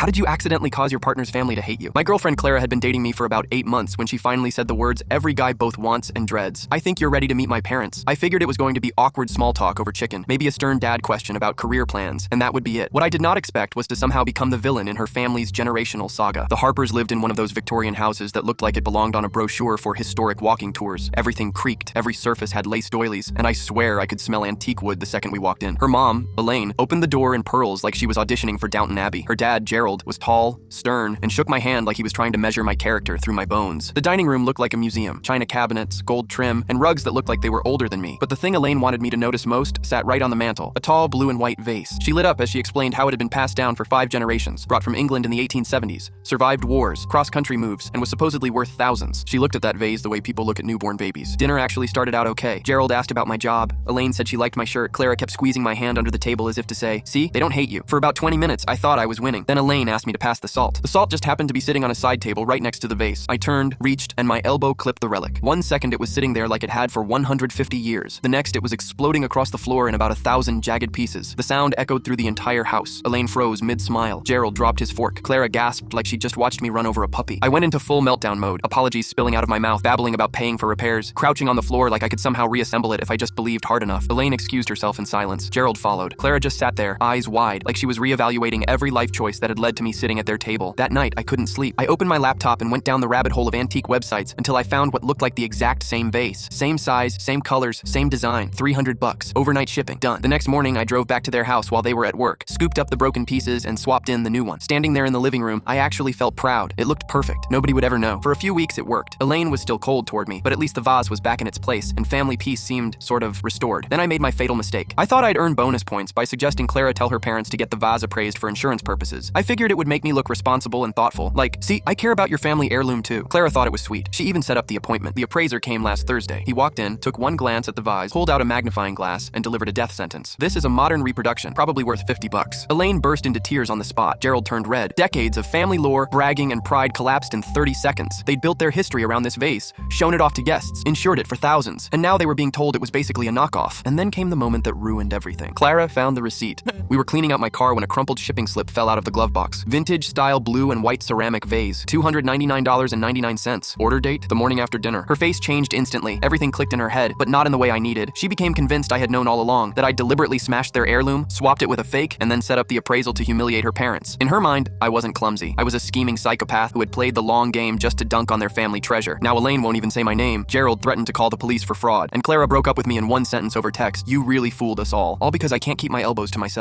How did you accidentally cause your partner's family to hate you? My girlfriend Clara had been dating me for about 8 months when she finally said the words every guy both wants and dreads. I think you're ready to meet my parents. I figured it was going to be awkward small talk over chicken, maybe a stern dad question about career plans, and that would be it. What I did not expect was to somehow become the villain in her family's generational saga. The Harpers lived in one of those Victorian houses that looked like it belonged on a brochure for historic walking tours. Everything creaked, every surface had lace doilies, and I swear I could smell antique wood the second we walked in. Her mom, Elaine, opened the door in pearls like she was auditioning for Downton Abbey. Her dad, Gerald, was tall, stern, and shook my hand like he was trying to measure my character through my bones. The dining room looked like a museum. China cabinets, gold trim, and rugs that looked like they were older than me. But the thing Elaine wanted me to notice most sat right on the mantel, a tall blue and white vase. She lit up as she explained how it had been passed down for 5 generations, brought from England in the 1870s, survived wars, cross-country moves, and was supposedly worth thousands. She looked at that vase the way people look at newborn babies. Dinner actually started out okay. Gerald asked about my job. Elaine said she liked my shirt. Clara kept squeezing my hand under the table as if to say, see, they don't hate you. For about 20 minutes, I thought I was winning. Then Elaine asked me to pass the salt. The salt just happened to be sitting on a side table right next to the vase. I turned, reached, and my elbow clipped the relic. 1 second it was sitting there like it had for 150 years. The next it was exploding across the floor in about 1,000 jagged pieces. The sound echoed through the entire house. Elaine froze mid-smile. Gerald dropped his fork. Clara gasped like she'd just watched me run over a puppy. I went into full meltdown mode, apologies spilling out of my mouth, babbling about paying for repairs, crouching on the floor like I could somehow reassemble it if I just believed hard enough. Elaine excused herself in silence. Gerald followed. Clara just sat there, eyes wide, like she was reevaluating every life choice that had led to me sitting at their table. That night, I couldn't sleep. I opened my laptop and went down the rabbit hole of antique websites until I found what looked like the exact same vase. Same size, same colors, same design. $300. Overnight shipping. Done. The next morning, I drove back to their house while they were at work, scooped up the broken pieces and swapped in the new one. Standing there in the living room, I actually felt proud. It looked perfect. Nobody would ever know. For a few weeks, it worked. Elaine was still cold toward me, but at least the vase was back in its place and family peace seemed sort of restored. Then I made my fatal mistake. I thought I'd earn bonus points by suggesting Clara tell her parents to get the vase appraised for insurance purposes. I figured it would make me look responsible and thoughtful. Like, see, I care about your family heirloom too. Clara thought it was sweet. She even set up the appointment. The appraiser came last Thursday. He walked in, took one glance at the vase, pulled out a magnifying glass, and delivered a death sentence. This is a modern reproduction, probably worth $50. Elaine burst into tears on the spot. Gerald turned red. Decades of family lore, bragging, and pride collapsed in 30 seconds. They'd built their history around this vase, shown it off to guests, insured it for thousands, and now they were being told it was basically a knockoff. And then came the moment that ruined everything. Clara found the receipt. We were cleaning out my car when a crumpled shipping slip fell out of the glove box. Vintage style blue and white ceramic vase, $299.99. Order date, the morning after dinner. Her face changed instantly. Everything clicked in her head, but not in the way I needed. She became convinced I had known all along, that I deliberately smashed their heirloom, swapped it with a fake, and then set up the appraisal to humiliate her parents. In her mind, I wasn't clumsy. I was a scheming psychopath who had played the long game just to dunk on their family treasure. Now Elaine won't even say my name. Gerald threatened to call the police for fraud, and Clara broke up with me in one sentence over text. You really fooled us all because I can't keep my elbows to myself.